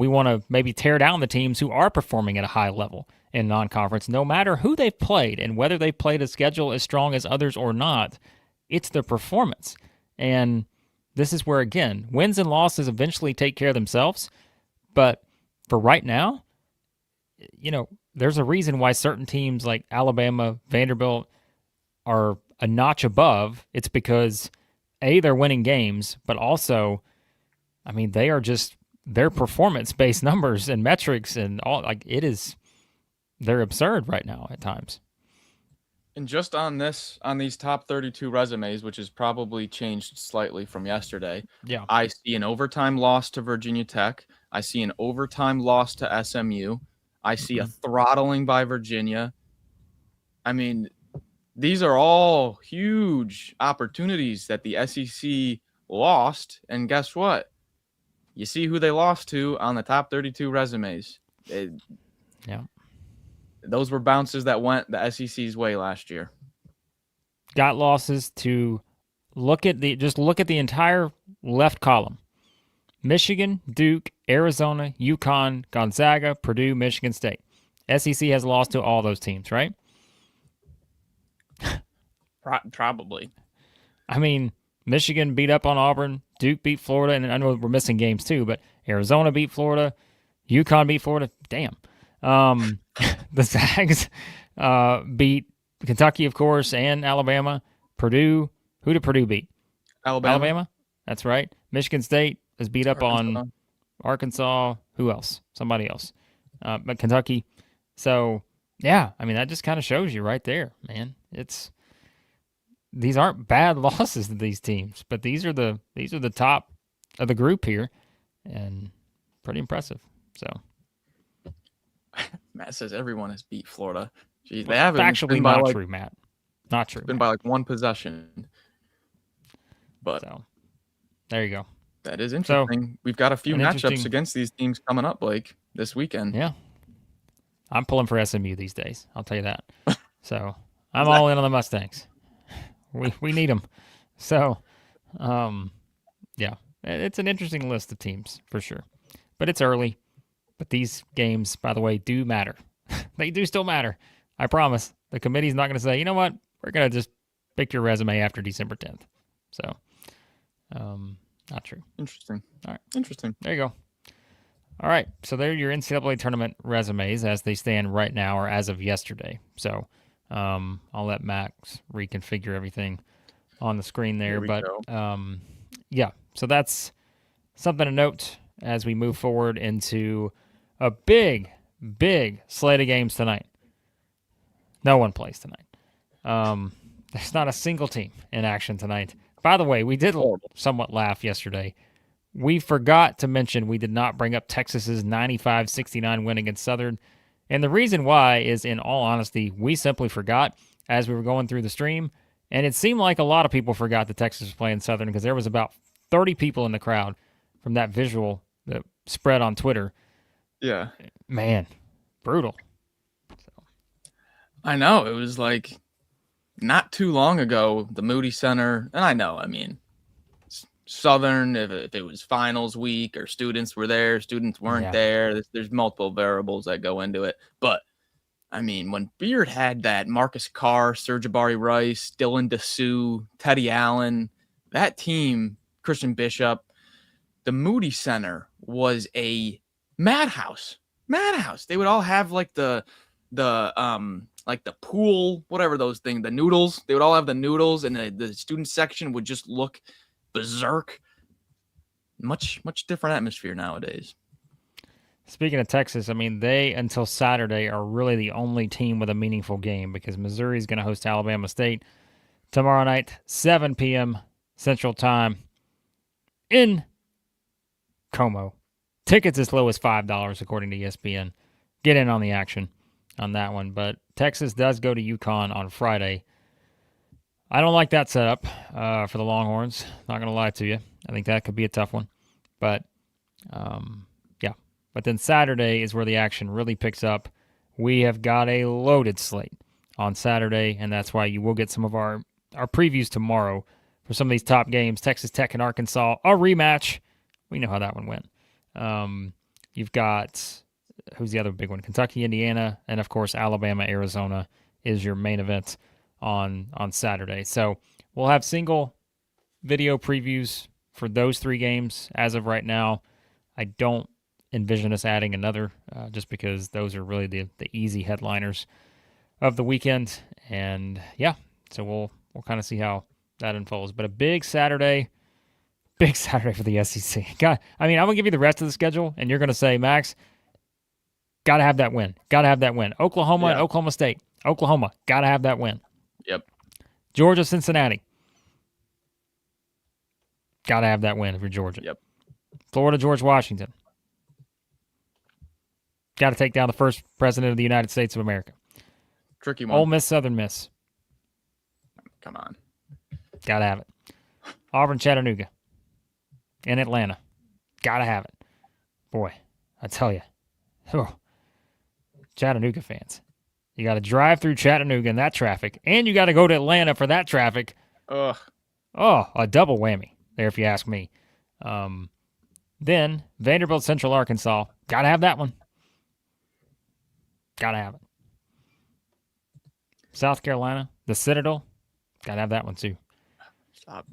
[SPEAKER 1] want to maybe tear down the teams who are performing at a high level in non-conference, no matter who they've played and whether they've played a schedule as strong as others or not. It's their performance. And this is where, again, wins and losses eventually take care of themselves. But for right now, there's a reason why certain teams like Alabama, Vanderbilt are a notch above. It's because, A, they're winning games, but also, they're their performance-based numbers and metrics and all, like, they're absurd right now at times.
[SPEAKER 2] And just on these top 32 resumes, which has probably changed slightly from yesterday,
[SPEAKER 1] yeah,
[SPEAKER 2] I see an overtime loss to Virginia Tech. I see an overtime loss to SMU. I see a throttling by Virginia. I mean, these are all huge opportunities that the SEC lost. And guess what? You see who they lost to on the top 32 resumes.
[SPEAKER 1] Yeah.
[SPEAKER 2] Those were bounces that went the SEC's way last year.
[SPEAKER 1] Got losses to look at the entire left column. Michigan, Duke, Arizona, UConn, Gonzaga, Purdue, Michigan State. SEC has lost to all those teams, right?
[SPEAKER 2] Probably.
[SPEAKER 1] I mean, Michigan beat up on Auburn, Duke beat Florida, and I know we're missing games too, but Arizona beat Florida, UConn beat Florida. Damn. The Zags beat Kentucky, of course, and Alabama. Purdue, who did Purdue beat? Alabama? That's right. Michigan State is beat up on Arkansas. Who else? Somebody else. But Kentucky. So, yeah, I mean, that just kind of shows you right there, man. These aren't bad losses to these teams, but these are the top of the group here, and pretty impressive. So,
[SPEAKER 2] Matt says everyone has beat Florida. Jeez, they haven't.
[SPEAKER 1] Actually, not true, Matt. Not true.
[SPEAKER 2] It's been by like one possession. But
[SPEAKER 1] so, there you go.
[SPEAKER 2] That is interesting. So, we've got a few matchups against these teams coming up, Blake, this weekend.
[SPEAKER 1] Yeah. I'm pulling for SMU these days. I'll tell you that. So, I'm all in on the Mustangs. We need them. So, yeah, it's an interesting list of teams for sure. But it's early. But these games, by the way, do matter. They do still matter. I promise. The committee's not going to say, you know what, we're going to just pick your resume after December 10th. So, not true.
[SPEAKER 2] Interesting.
[SPEAKER 1] All right.
[SPEAKER 2] Interesting.
[SPEAKER 1] There you go. All right. So there are your NCAA tournament resumes as they stand right now or as of yesterday. So I'll let Max reconfigure everything on the screen there. But yeah, so that's something to note as we move forward into a big slate of games tonight. No one plays tonight. There's not a single team in action tonight. By the way, we did somewhat laugh yesterday. We forgot to mention we did not bring up Texas's 95-69 win against Southern. And the reason why is, in all honesty, we simply forgot as we were going through the stream. And it seemed like a lot of people forgot that Texas was playing Southern because there was about 30 people in the crowd from that visual that spread on Twitter.
[SPEAKER 2] Yeah.
[SPEAKER 1] Man, brutal. So.
[SPEAKER 2] I know. It was like not too long ago, the Moody Center. And I know, I mean, Southern, if it was finals week or students were there, students weren't there. There's multiple variables that go into it. But, I mean, when Beard had that Marcus Carr, Serge Rice, Dylan DeSue, Teddy Allen, that team, Christian Bishop, the Moody Center was a madhouse. They would all have like the pool, whatever those things, the noodles. They would all have the noodles, and the student section would just look berserk. Much different atmosphere nowadays.
[SPEAKER 1] Speaking of Texas, I mean, they until Saturday are really the only team with a meaningful game because Missouri is going to host Alabama State tomorrow night, 7 p.m. Central Time in Como. Tickets as low as $5 according to ESPN. Get in on the action on that one. But Texas does go to UConn on Friday. I don't like that setup for the Longhorns. Not going to lie to you. I think that could be a tough one. But, yeah. But then Saturday is where the action really picks up. We have got a loaded slate on Saturday, and that's why you will get some of our previews tomorrow for some of these top games. Texas Tech and Arkansas, a rematch. We know how that one went. You've got, who's the other big one? Kentucky, Indiana, and, of course, Alabama, Arizona is your main event on Saturday. So we'll have single video previews for those three games as of right now. I don't envision us adding another just because those are really the easy headliners of the weekend. And yeah, so we'll kind of see how that unfolds. But a big Saturday, Big Saturday for the SEC. God, I mean, I'm going to give you the rest of the schedule, and you're going to say, Max, got to have that win. Got to have that win. Oklahoma and Oklahoma State. Oklahoma, got to have that win.
[SPEAKER 2] Yep.
[SPEAKER 1] Georgia, Cincinnati. Got to have that win for Georgia.
[SPEAKER 2] Yep.
[SPEAKER 1] Florida, George Washington. Got to take down the first president of the United States of America.
[SPEAKER 2] Tricky one.
[SPEAKER 1] Ole Miss, Southern Miss.
[SPEAKER 2] Come on.
[SPEAKER 1] Got to have it. Auburn, Chattanooga. In Atlanta. Got to have it. Boy, I tell you. Oh, Chattanooga fans. You got to drive through Chattanooga in that traffic, and you got to go to Atlanta for that traffic.
[SPEAKER 2] Ugh.
[SPEAKER 1] Oh, a double whammy there, if you ask me. Then Vanderbilt, Central Arkansas. Got to have that one. Got to have it. South Carolina, the Citadel. Got to have that one too.
[SPEAKER 2] Stop.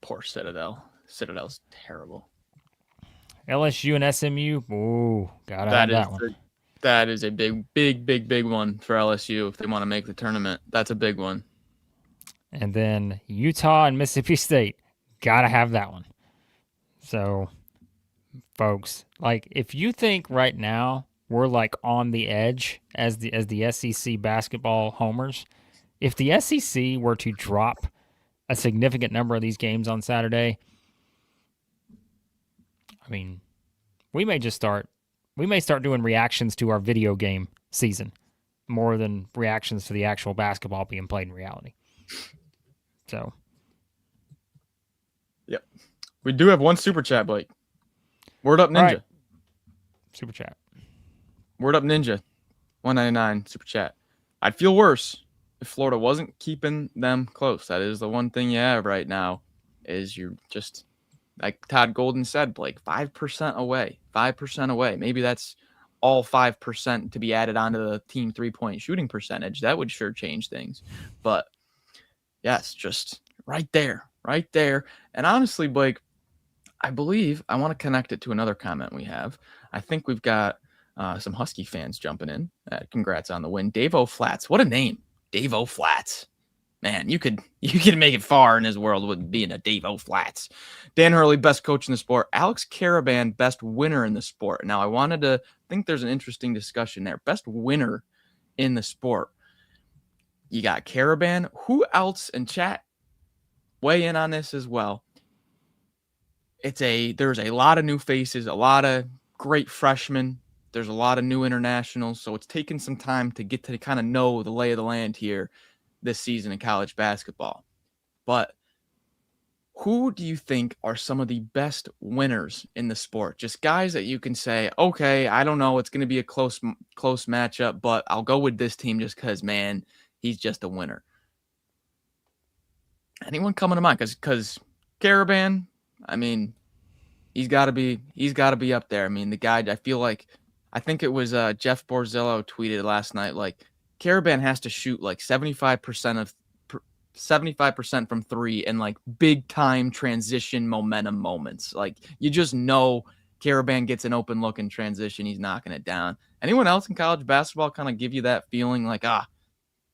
[SPEAKER 2] Poor Citadel. Citadel's terrible.
[SPEAKER 1] LSU and SMU. Ooh, got to have that one.
[SPEAKER 2] That is a big one for LSU if they want to make the tournament. That's a big one.
[SPEAKER 1] And then Utah and Mississippi State. Got to have that one. So, folks, like, if you think right now we're like on the edge as the SEC basketball homers, if the SEC were to drop a significant number of these games on Saturday, I mean, we may start doing reactions to our video game season more than reactions to the actual basketball being played in reality. So,
[SPEAKER 2] yep. We do have one super chat, Blake. Word up, Ninja.
[SPEAKER 1] Right. Super chat.
[SPEAKER 2] Word up, Ninja. 199 super chat. I'd feel worse if Florida wasn't keeping them close. That is the one thing you have right now. Is you're just, like Todd Golden said, Blake, 5% away. 5% away. Maybe that's all 5% to be added onto the team 3-point shooting percentage. That would sure change things. But yes, just right there. Right there. And honestly, Blake, I believe I want to connect it to another comment we have. I think we've got some Husky fans jumping in. Congrats on the win. Dave-O Flats. What a name. Dave-O Flats. Man, you could make it far in his world with being a Dave-O Flats. Dan Hurley, best coach in the sport. Alex Caravan, best winner in the sport. Now, I think there's an interesting discussion there. Best winner in the sport. You got Caravan. Who else in chat? Weigh in on this as well. There's a lot of new faces, a lot of great freshmen. There's a lot of new internationals. So it's taken some time to get to kind of know the lay of the land here this season in college basketball. But who do you think are some of the best winners in the sport? Just guys that you can say, okay, I don't know, it's going to be a close matchup, but I'll go with this team just because, man, he's just a winner. Anyone coming to mind? Because Caravan, I mean, he's got to be up there. I mean, the guy, I think it was Jeff Borzillo tweeted last night, like, Caravan has to shoot like 75% from three and like big time transition momentum moments. Like, you just know Caravan gets an open look in transition, he's knocking it down. Anyone else in college basketball kind of give you that feeling like,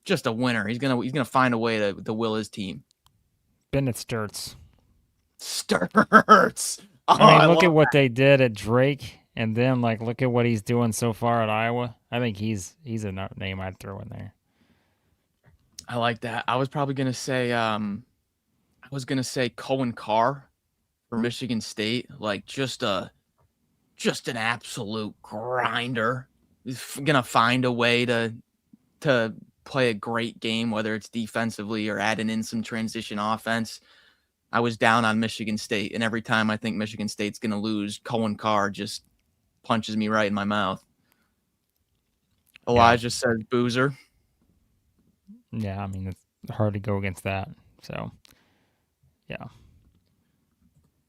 [SPEAKER 2] just a winner? He's gonna find a way to will his team.
[SPEAKER 1] Bennett Sturts.
[SPEAKER 2] Sturts.
[SPEAKER 1] I mean, look at what they did at Drake, and then like look at what he's doing so far at Iowa. I think he's a name I'd throw in there.
[SPEAKER 2] I like that. I was probably gonna say Cohen Carr for Michigan State. Like just an absolute grinder. He's gonna find a way to play a great game, whether it's defensively or adding in some transition offense. I was down on Michigan State, and every time I think Michigan State's going to lose, Cohen Carr just punches me right in my mouth. Elijah says Boozer.
[SPEAKER 1] Yeah, I mean, it's hard to go against that. So, yeah.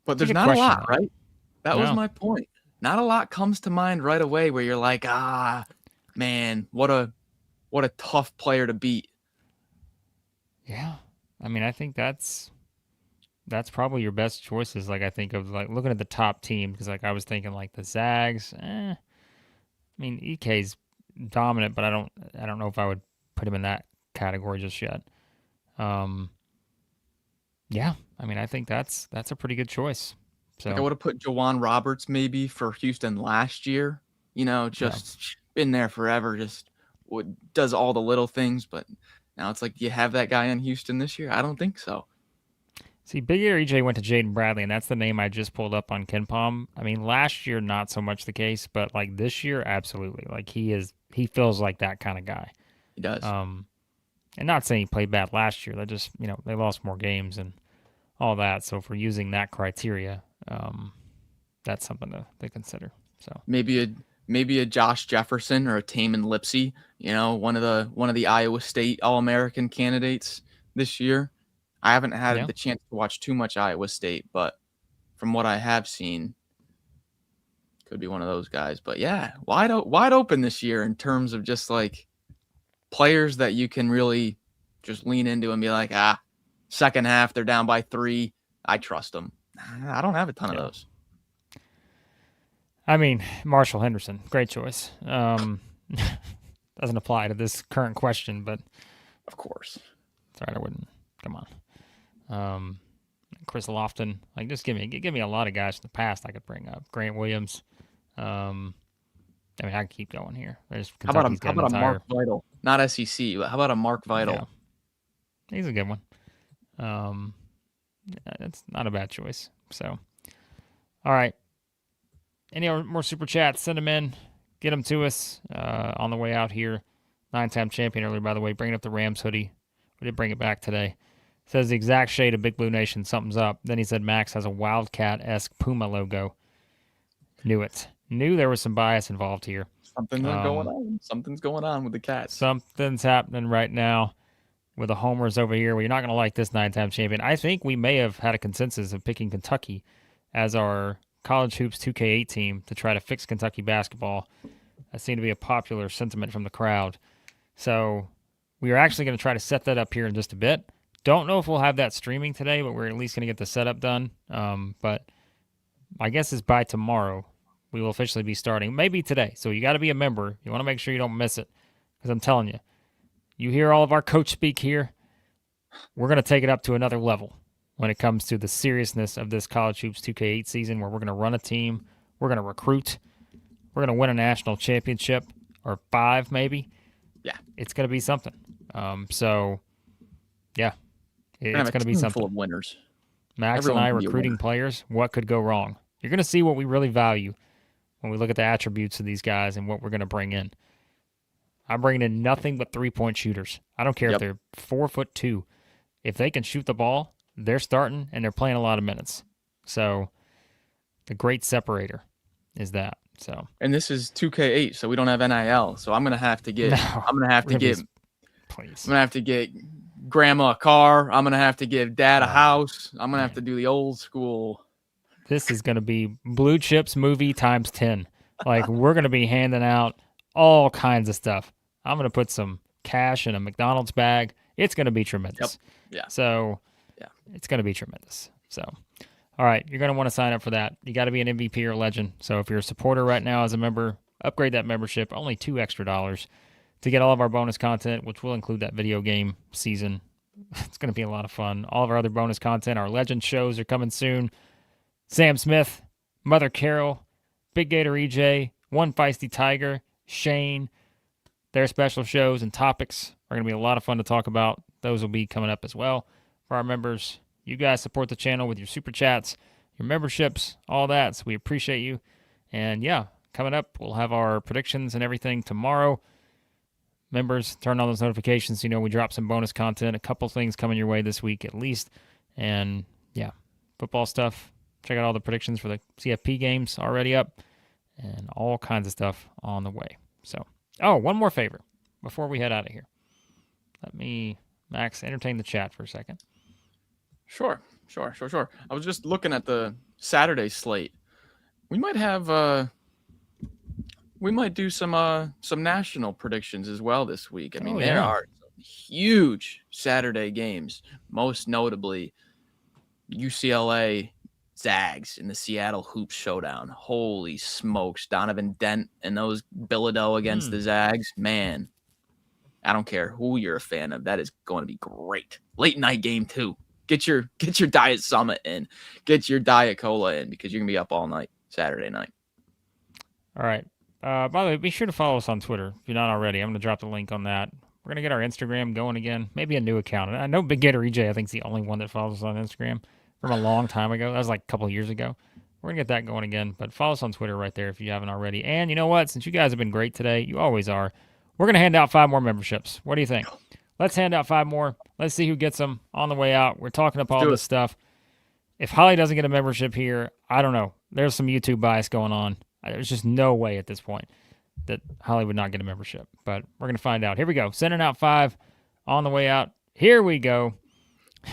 [SPEAKER 2] But there's not a lot, right? That was my point. Not a lot comes to mind right away where you're like, man, what a tough player to beat.
[SPEAKER 1] Yeah. I mean, I think that's probably your best choices. Like, I think of like looking at the top team, because like I was thinking like the Zags. I mean, EK's dominant, but I don't know if I would put him in that category just yet. Yeah, I mean, I think that's a pretty good choice. So
[SPEAKER 2] like I would have put Jawan Roberts maybe for Houston last year. Just been there forever. Just does all the little things. But now it's like, do you have that guy in Houston this year? I don't think so.
[SPEAKER 1] See, Big Gator EJ went to Jaden Bradley, and that's the name I just pulled up on KenPom. I mean, last year not so much the case, but like this year, absolutely. Like he feels like that kind of guy.
[SPEAKER 2] He does.
[SPEAKER 1] And not saying he played bad last year. They just, they lost more games and all that. So if we're using that criteria, that's something to consider. So
[SPEAKER 2] maybe a Josh Jefferson or a Taman Lipsey, one of the Iowa State All-American candidates this year. I haven't had the chance to watch too much Iowa State, but from what I have seen, could be one of those guys. But yeah, wide open this year in terms of just like players that you can really just lean into and be like, second half, they're down by 3. I trust them. I don't have a ton of those.
[SPEAKER 1] I mean, Marshall Henderson, great choice. Doesn't apply to this current question, but
[SPEAKER 2] of course.
[SPEAKER 1] Sorry, I wouldn't. Come on. Chris Lofton, like just give me a lot of guys from the past I could bring up. Grant Williams. I mean, I can keep going here.
[SPEAKER 2] How about a Mark Vital? Not SEC, but how about a Mark Vital?
[SPEAKER 1] Yeah. He's a good one. That's not a bad choice. So, all right. Any more super chats? Send them in. Get them to us on the way out here. 9-time champion earlier, by the way. Bringing up the Rams hoodie. We did bring it back today. Says the exact shade of Big Blue Nation. Something's up. Then he said Max has a Wildcat-esque Puma logo. Knew it. Knew there was some bias involved here.
[SPEAKER 2] Something's going on. Something's going on with the Cats.
[SPEAKER 1] Something's happening right now with the homers over here. Well, you're not going to like this 9-time champion. I think we may have had a consensus of picking Kentucky as our College Hoops 2K8 team to try to fix Kentucky basketball. That seemed to be a popular sentiment from the crowd. So we are actually going to try to set that up here in just a bit. Don't know if we'll have that streaming today, but we're at least going to get the setup done. But my guess is by tomorrow we will officially be starting. Maybe today. So you got to be a member. You want to make sure you don't miss it. Because I'm telling you, you hear all of our coach speak here. We're going to take it up to another level when it comes to the seriousness of this College Hoops 2K8 season, where we're going to run a team. We're going to recruit. We're going to win a national championship, or 5 maybe.
[SPEAKER 2] Yeah.
[SPEAKER 1] It's going to be something. So, yeah. It's going to be something.
[SPEAKER 2] Full of winners.
[SPEAKER 1] Max and I recruiting players. What could go wrong? You're going to see what we really value when we look at the attributes of these guys and what we're going to bring in. I'm bringing in nothing but 3-point shooters. I don't care if they're 4'2". If they can shoot the ball, they're starting and they're playing a lot of minutes. So the great separator is that. So,
[SPEAKER 2] and this is 2K8, so we don't have NIL. So I'm going to have to get. I'm going to have to get.
[SPEAKER 1] Please.
[SPEAKER 2] I'm going to have to get grandma a car. I'm going to have to give dad a house. I'm going to have to do the old school.
[SPEAKER 1] This is going to be Blue Chips movie times 10. Like, we're going to be handing out all kinds of stuff. I'm going to put some cash in a McDonald's bag. It's going to be tremendous.
[SPEAKER 2] Yeah.
[SPEAKER 1] So, it's going to be tremendous. So, all right, you're going to want to sign up for that. You got to be an MVP or legend. So, if you're a supporter right now as a member, upgrade that membership. Only $2 extra to get all of our bonus content, which will include that video game season. It's going to be a lot of fun. All of our other bonus content, our legend shows are coming soon. Sam Smith, Mother Carol, Big Gator EJ, One Feisty Tiger, Shane. Their special shows and topics are going to be a lot of fun to talk about. Those will be coming up as well for our members. You guys support the channel with your super chats, your memberships, all that. So we appreciate you. And yeah, coming up, we'll have our predictions and everything tomorrow. Members, turn on those notifications so you know we drop some bonus content. A couple things coming your way this week at least. And yeah, football stuff. Check out all the predictions for the CFP games already up. And all kinds of stuff on the way. So, one more favor before we head out of here. Let me, Max, entertain the chat for a second.
[SPEAKER 2] Sure. I was just looking at the Saturday slate. We might have we might do some national predictions as well this week. I mean, there are some huge Saturday games, most notably UCLA Zags in the Seattle Hoops Showdown. Holy smokes, Donovan Dent and those Bilodeau against the Zags. Man, I don't care who you're a fan of. That is going to be great. Late night game too. Get your Diet Summit in. Get your Diet Cola in because you're going to be up all night Saturday night.
[SPEAKER 1] All right. By the way, be sure to follow us on Twitter if you're not already. I'm going to drop the link on that. We're going to get our Instagram going again. Maybe a new account. I know Big Gator EJ, I think, is the only one that follows us on Instagram from a long time ago. That was like a couple of years ago. We're going to get that going again. But follow us on Twitter right there if you haven't already. And you know what? Since you guys have been great today, you always are, we're going to hand out 5 more memberships. What do you think? Let's hand out 5 more. Let's see who gets them on the way out. We're talking up all this stuff. If Holly doesn't get a membership here, I don't know. There's some YouTube bias going on. There's just no way at this point that Holly would not get a membership. But we're going to find out. Here we go. Sending out 5 on the way out. Here we go.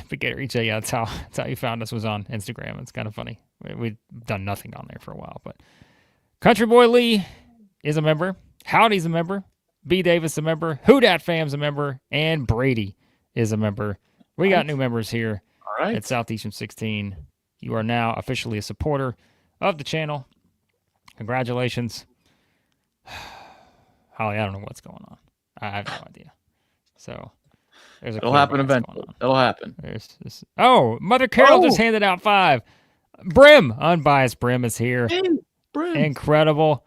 [SPEAKER 1] Forget it, EJ. Yeah, that's how you found us, was on Instagram. It's kind of funny. We've done nothing on there for a while. But Country Boy Lee is a member. Howdy's a member. B. Davis a member. Who Dat Fam's a member. And Brady is a member. We got new members here at Southeastern 16. You are now officially a supporter of the channel. Congratulations. Holly, I don't know what's going on. I have no idea. So
[SPEAKER 2] it'll happen eventually. It'll happen.
[SPEAKER 1] Mother Carol just handed out 5. Brim, unbiased Brim is here.
[SPEAKER 2] Hey, Brim.
[SPEAKER 1] Incredible.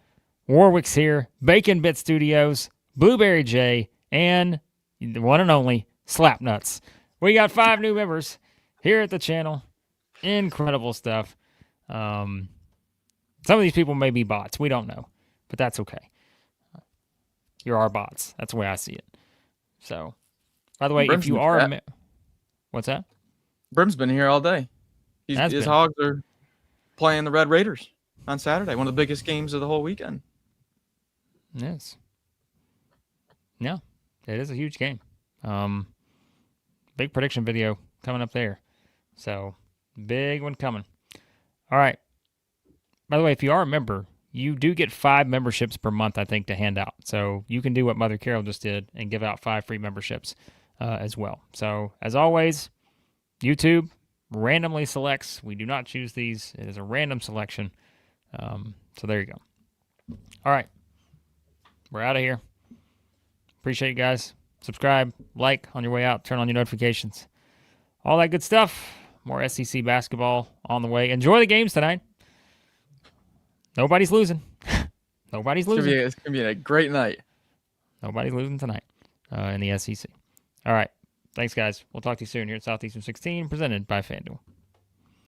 [SPEAKER 1] Warwick's here. Bacon Bit Studios. Blueberry J, and the one and only Slapnuts. We got 5 new members here at the channel. Incredible stuff. Some of these people may be bots. We don't know, but that's okay. You're our bots. That's the way I see it. So, by the way, if you are what's that?
[SPEAKER 2] Brim's been here all day. His Hogs are playing the Red Raiders on Saturday, one of the biggest games of the whole weekend.
[SPEAKER 1] Yes. Yeah, it is a huge game. Big prediction video coming up there. So, big one coming. All right. By the way, if you are a member, you do get 5 memberships per month, I think, to hand out. So, you can do what Mother Carol just did and give out 5 free memberships as well. So, as always, YouTube randomly selects. We do not choose these. It is a random selection. So, there you go. All right. We're out of here. Appreciate you guys. Subscribe, like on your way out, turn on your notifications. All that good stuff. More SEC basketball on the way. Enjoy the games tonight. Nobody's losing. Nobody's losing.
[SPEAKER 2] It's going to be a great night.
[SPEAKER 1] Nobody's losing tonight in the SEC. All right. Thanks, guys. We'll talk to you soon here at Southeastern 16, presented by FanDuel.